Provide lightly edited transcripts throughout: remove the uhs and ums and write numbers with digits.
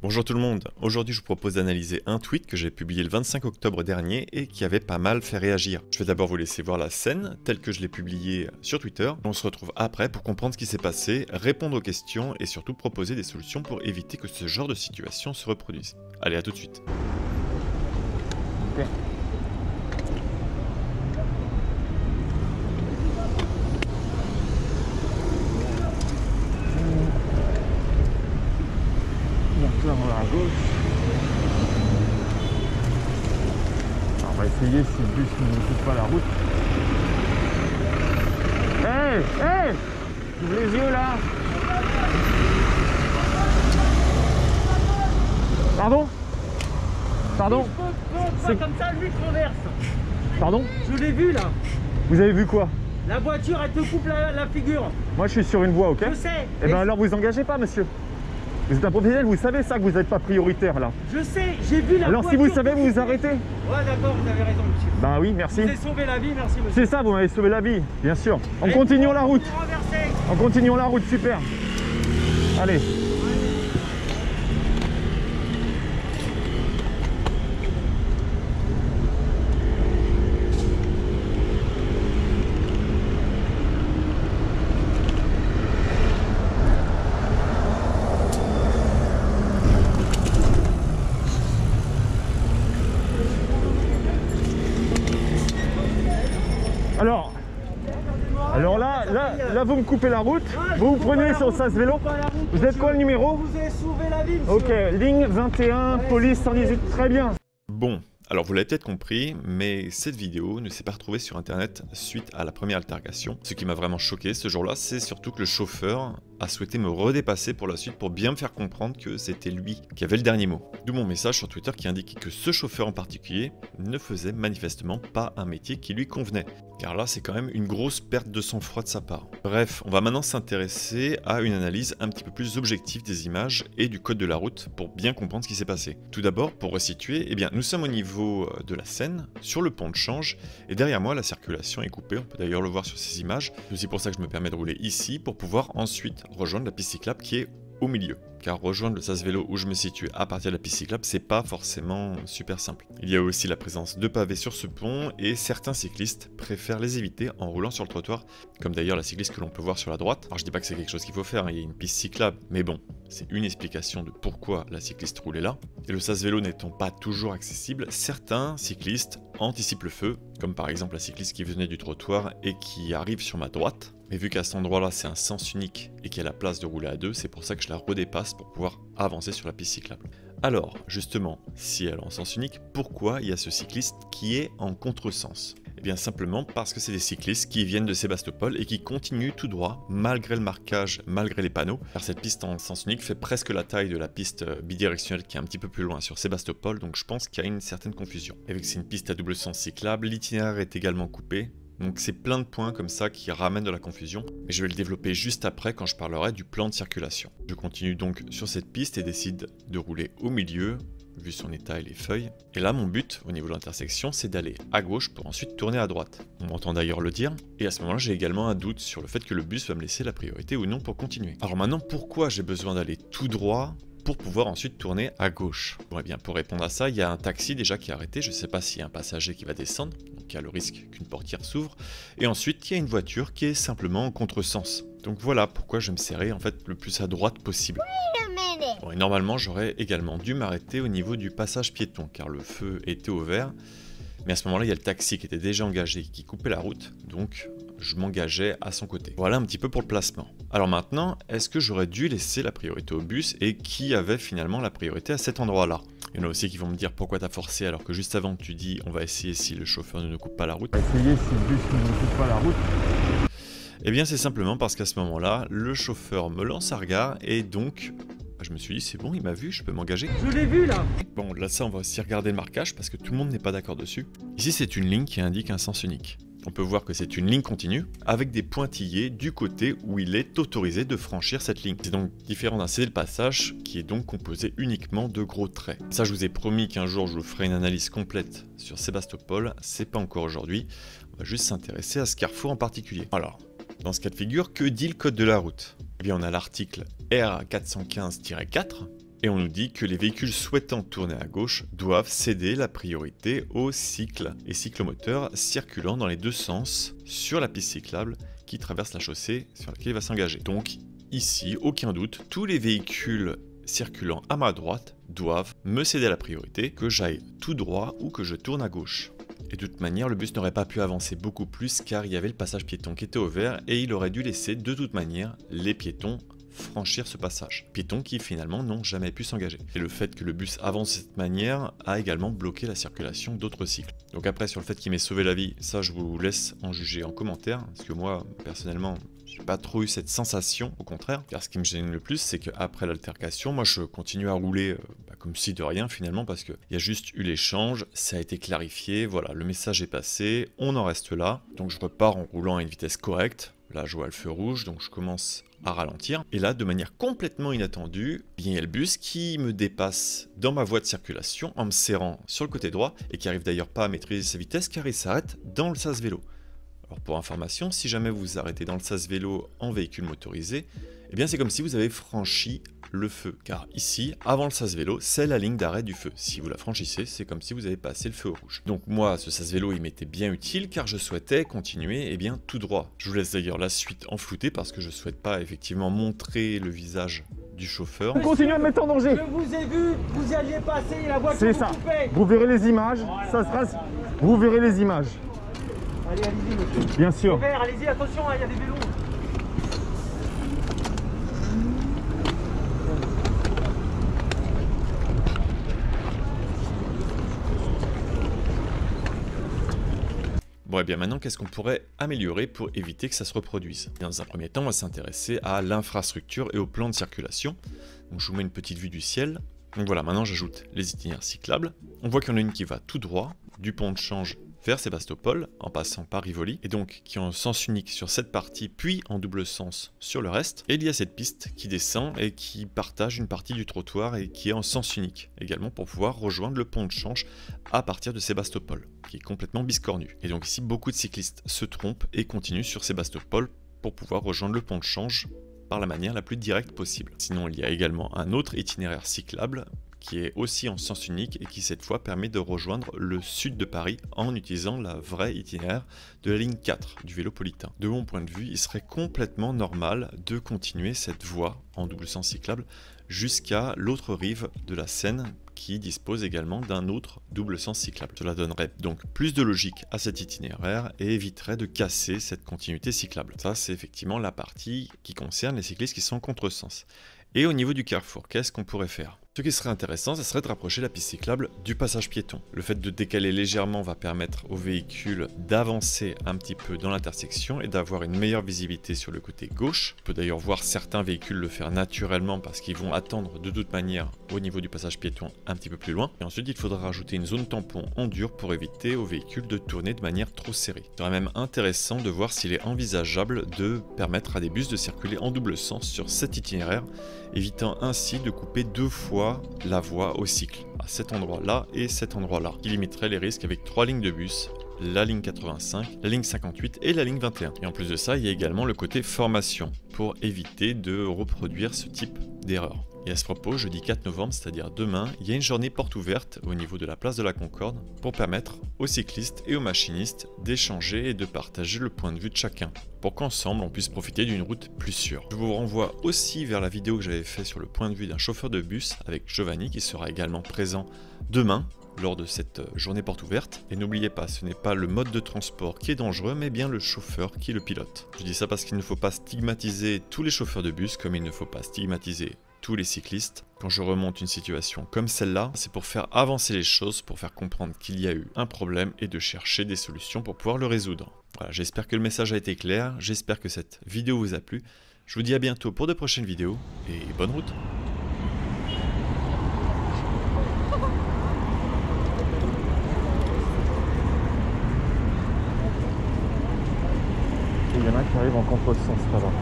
Bonjour tout le monde, aujourd'hui je vous propose d'analyser un tweet que j'ai publié le 25 octobre dernier et qui avait pas mal fait réagir. Je vais d'abord vous laisser voir la scène telle que je l'ai publiée sur Twitter. On se retrouve après pour comprendre ce qui s'est passé, répondre aux questions et surtout proposer des solutions pour éviter que ce genre de situation se reproduise. Allez, à tout de suite. Okay. Donc là on va à gauche. Alors, on va essayer si le bus ne nous coupe pas la route. Hey, hey, ouvre les yeux là. Pardon? Pardon? C'est comme ça, lui traverse. Pardon? Je l'ai vu là. Vous avez vu quoi? La voiture, elle te coupe la figure. Moi je suis sur une voie, ok? Je sais. Eh bien alors vous engagez pas, monsieur. Vous êtes un professionnel, vous savez ça que vous n'êtes pas prioritaire là. Je sais, j'ai vu la Alors voiture. si vous savez, vous vous arrêtez. Ouais, d'accord, vous avez raison, monsieur. Bah oui, merci. Vous avez sauvé la vie, merci, monsieur. C'est ça, vous m'avez sauvé la vie, bien sûr. En Et continuant la route. vous renversez. En continuant la route, super. Allez. Alors là, vous me coupez la route, vous prenez sur le sas vélo. Vous êtes quoi le numéro? Vous avez sauvé la vie, monsieur. Ok, ligne 21, police 118, très bien. Bon, alors vous l'avez peut-être compris, mais cette vidéo ne s'est pas retrouvée sur internet suite à la première altercation. Ce qui m'a vraiment choqué ce jour-là, c'est surtout que le chauffeur a souhaité me redépasser pour la suite pour bien me faire comprendre que c'était lui qui avait le dernier mot. D'où mon message sur Twitter qui indiquait que ce chauffeur en particulier ne faisait manifestement pas un métier qui lui convenait. Car là, c'est quand même une grosse perte de sang-froid de sa part. Bref, on va maintenant s'intéresser à une analyse un petit peu plus objective des images et du code de la route pour bien comprendre ce qui s'est passé. Tout d'abord, pour resituer, eh bien, nous sommes au niveau de la Seine, sur le pont de Change, et derrière moi, la circulation est coupée. On peut d'ailleurs le voir sur ces images. C'est aussi pour ça que je me permets de rouler ici, pour pouvoir ensuite rejoindre la piste cyclable qui est au milieu. Car rejoindre le sas vélo où je me situe à partir de la piste cyclable, c'est pas forcément super simple. Il y a aussi la présence de pavés sur ce pont et certains cyclistes préfèrent les éviter en roulant sur le trottoir, comme d'ailleurs la cycliste que l'on peut voir sur la droite. Alors je dis pas que c'est quelque chose qu'il faut faire, il y a une piste cyclable, mais bon, c'est une explication de pourquoi la cycliste roulait là. Et le sas vélo n'étant pas toujours accessible, certains cyclistes anticipent le feu, comme par exemple la cycliste qui venait du trottoir et qui arrive sur ma droite. Mais vu qu'à cet endroit-là, c'est un sens unique et qu'il y a la place de rouler à deux, c'est pour ça que je la redépasse pour pouvoir avancer sur la piste cyclable. Alors, justement, si elle est en sens unique, pourquoi il y a ce cycliste qui est en contresens? Eh bien simplement parce que c'est des cyclistes qui viennent de Sébastopol et qui continuent tout droit, malgré le marquage, malgré les panneaux, car cette piste en sens unique fait presque la taille de la piste bidirectionnelle qui est un petit peu plus loin sur Sébastopol, donc je pense qu'il y a une certaine confusion. Et vu que c'est une piste à double sens cyclable, l'itinéraire est également coupé. Donc c'est plein de points comme ça qui ramènent de la confusion, mais je vais le développer juste après quand je parlerai du plan de circulation. Je continue donc sur cette piste et décide de rouler au milieu, vu son état et les feuilles. Et là mon but au niveau de l'intersection, c'est d'aller à gauche pour ensuite tourner à droite. On m'entend d'ailleurs le dire, et à ce moment-là j'ai également un doute sur le fait que le bus va me laisser la priorité ou non pour continuer. Alors maintenant, pourquoi j'ai besoin d'aller tout droit pour pouvoir ensuite tourner à gauche? Bon, et bien pour répondre à ça, il y a un taxi déjà qui est arrêté, je ne sais pas s'il y a un passager qui va descendre, donc il y a le risque qu'une portière s'ouvre, et ensuite il y a une voiture qui est simplement en contresens. Donc voilà pourquoi je vais me serrer en fait le plus à droite possible. Bon, et normalement j'aurais également dû m'arrêter au niveau du passage piéton, car le feu était au vert, mais à ce moment-là il y a le taxi qui était déjà engagé, qui coupait la route, donc je m'engageais à son côté. Voilà un petit peu pour le placement. Alors maintenant, est-ce que j'aurais dû laisser la priorité au bus et qui avait finalement la priorité à cet endroit-là? Il y en a aussi qui vont me dire pourquoi t'as forcé alors que juste avant tu dis on va essayer si le chauffeur ne nous coupe pas la route. On va essayer si le bus ne nous coupe pas la route. Eh bien c'est simplement parce qu'à ce moment-là, le chauffeur me lance un regard et donc je me suis dit c'est bon, il m'a vu, je peux m'engager. Je l'ai vu là. Bon là ça on va aussi regarder le marquage parce que tout le monde n'est pas d'accord dessus. Ici c'est une ligne qui indique un sens unique. On peut voir que c'est une ligne continue avec des pointillés du côté où il est autorisé de franchir cette ligne. C'est donc différent d'un cédé de passage qui est donc composé uniquement de gros traits. Ça je vous ai promis qu'un jour je vous ferai une analyse complète sur Sébastopol, c'est pas encore aujourd'hui. On va juste s'intéresser à ce carrefour en particulier. Alors, dans ce cas de figure, que dit le code de la route? Eh bien on a l'article R415-4 Et on nous dit que les véhicules souhaitant tourner à gauche doivent céder la priorité aux cycles et cyclomoteurs circulant dans les deux sens sur la piste cyclable qui traverse la chaussée sur laquelle il va s'engager. Donc ici, aucun doute, tous les véhicules circulant à ma droite doivent me céder la priorité, que j'aille tout droit ou que je tourne à gauche. Et de toute manière, le bus n'aurait pas pu avancer beaucoup plus car il y avait le passage piéton qui était ouvert et il aurait dû laisser de toute manière les piétons franchir ce passage. Piétons qui finalement n'ont jamais pu s'engager. Et le fait que le bus avance de cette manière a également bloqué la circulation d'autres cycles. Donc après sur le fait qu'il m'ait sauvé la vie, ça je vous laisse en juger en commentaire, parce que moi personnellement j'ai pas trop eu cette sensation, au contraire, car ce qui me gêne le plus c'est qu'après l'altercation, moi je continue à rouler comme si de rien finalement, parce qu'il y a juste eu l'échange, ça a été clarifié, voilà, le message est passé, on en reste là, donc je repars en roulant à une vitesse correcte. Là je vois le feu rouge, donc je commence à ralentir. Et là, de manière complètement inattendue, il y a le bus qui me dépasse dans ma voie de circulation en me serrant sur le côté droit et qui arrive d'ailleurs pas à maîtriser sa vitesse car il s'arrête dans le sas vélo. Alors pour information, si jamais vous vous arrêtez dans le sas vélo en véhicule motorisé, eh bien c'est comme si vous avez franchi le feu. Car ici, avant le sas vélo, c'est la ligne d'arrêt du feu. Si vous la franchissez, c'est comme si vous avez passé le feu rouge. Donc moi, ce sas vélo, il m'était bien utile car je souhaitais continuer tout droit. Je vous laisse d'ailleurs la suite en flouté parce que je souhaite pas effectivement montrer le visage du chauffeur. Continuez à me mettre en danger. Je vous ai vu, vous alliez passer, la voiture C'est vous ça. coupait. Vous verrez les images. Voilà, Ça sera... voilà. Vous verrez les images. Allez, allez-y, monsieur. Bien sûr. Vert, allez-y, attention, il y a des vélos. Bon, et bien maintenant, qu'est-ce qu'on pourrait améliorer pour éviter que ça se reproduise? Dans un premier temps, on va s'intéresser à l'infrastructure et au plan de circulation. Donc je vous mets une petite vue du ciel. Donc voilà, maintenant j'ajoute les itinéraires cyclables. On voit qu'il y en a une qui va tout droit, du pont de Change vers Sébastopol, en passant par Rivoli, et donc qui est en sens unique sur cette partie, puis en double sens sur le reste. Et il y a cette piste qui descend et qui partage une partie du trottoir et qui est en sens unique, également pour pouvoir rejoindre le pont de Change à partir de Sébastopol, qui est complètement biscornu. Et donc ici, beaucoup de cyclistes se trompent et continuent sur Sébastopol pour pouvoir rejoindre le pont de Change par la manière la plus directe possible. Sinon, il y a également un autre itinéraire cyclable qui est aussi en sens unique et qui cette fois permet de rejoindre le sud de Paris en utilisant la vraie itinéraire de la ligne 4 du Vélopolitain. De mon point de vue, il serait complètement normal de continuer cette voie en double sens cyclable jusqu'à l'autre rive de la Seine qui dispose également d'un autre double sens cyclable. Cela donnerait donc plus de logique à cet itinéraire et éviterait de casser cette continuité cyclable. Ça, c'est effectivement la partie qui concerne les cyclistes qui sont en contresens. Et au niveau du carrefour, qu'est-ce qu'on pourrait faire? Ce qui serait intéressant, ce serait de rapprocher la piste cyclable du passage piéton. Le fait de décaler légèrement va permettre aux véhicules d'avancer un petit peu dans l'intersection et d'avoir une meilleure visibilité sur le côté gauche. On peut d'ailleurs voir certains véhicules le faire naturellement parce qu'ils vont attendre de toute manière au niveau du passage piéton un petit peu plus loin. Et ensuite, il faudra rajouter une zone tampon en dur pour éviter aux véhicules de tourner de manière trop serrée. Il serait même intéressant de voir s'il est envisageable de permettre à des bus de circuler en double sens sur cet itinéraire, évitant ainsi de couper deux fois la voie au cycle, à cet endroit-là et cet endroit-là, qui limiterait les risques avec 3 lignes de bus, la ligne 85, la ligne 58 et la ligne 21. Et en plus de ça, il y a également le côté formation, pour éviter de reproduire ce type d'erreur. Et à ce propos, jeudi 4 novembre, c'est-à-dire demain, il y a une journée porte ouverte au niveau de la place de la Concorde pour permettre aux cyclistes et aux machinistes d'échanger et de partager le point de vue de chacun, pour qu'ensemble on puisse profiter d'une route plus sûre. Je vous renvoie aussi vers la vidéo que j'avais faite sur le point de vue d'un chauffeur de bus avec Giovanni qui sera également présent demain lors de cette journée porte ouverte. Et n'oubliez pas, ce n'est pas le mode de transport qui est dangereux, mais bien le chauffeur qui est le pilote. Je dis ça parce qu'il ne faut pas stigmatiser tous les chauffeurs de bus comme il ne faut pas stigmatiser tous les cyclistes. Quand je remonte une situation comme celle-là, c'est pour faire avancer les choses, pour faire comprendre qu'il y a eu un problème et de chercher des solutions pour pouvoir le résoudre. Voilà, j'espère que le message a été clair, j'espère que cette vidéo vous a plu. Je vous dis à bientôt pour de prochaines vidéos et bonne route. Il y en a qui arrivent en contresens là-bas.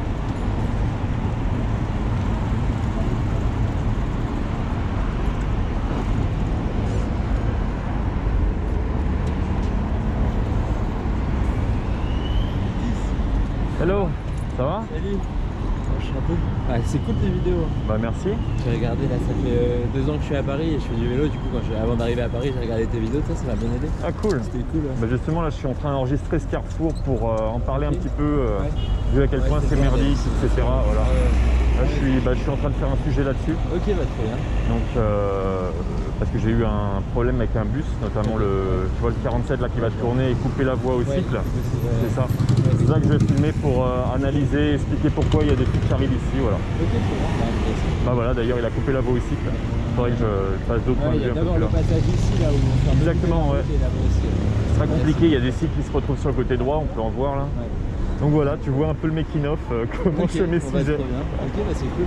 Hello, ça va? Salut. Je suis un peu. Ouais, c'est cool tes vidéos. Bah merci. J'ai regardé là, ça fait 2 ans que je suis à Paris et je fais du vélo. Du coup, avant d'arriver à Paris, j'ai regardé tes vidéos. Ça m'a bien aidé. Ah cool. C'était cool. Ouais. Bah justement là, je suis en train d'enregistrer ce carrefour pour en parler un petit peu, Ouais. vu à quel point c'est merdique, etc. Voilà. Là, je suis en train de faire un sujet là-dessus. Ok, bah trop bien. Donc, parce que j'ai eu un problème avec un bus, notamment tu vois le 47 là qui va tourner et couper la voie au cycle. C'est ça. C'est ça que je vais filmer pour analyser, expliquer pourquoi il y a des trucs qui arrivent ici. Voilà. Ok, trop bien. Bah voilà, d'ailleurs il a coupé la voie au cycle. Il faudrait que je fasse d'autres points de Il y vue. a d'abord le passage ici là où on ferme. Exactement, ouais. Aussi, c'est très compliqué, il y a des cycles qui se retrouvent sur le côté droit, on peut en voir là. Ouais. Donc voilà, tu vois un peu le making of, comment je fais mes bon, bah, sujets. trop bien. Ok, bah c'est cool.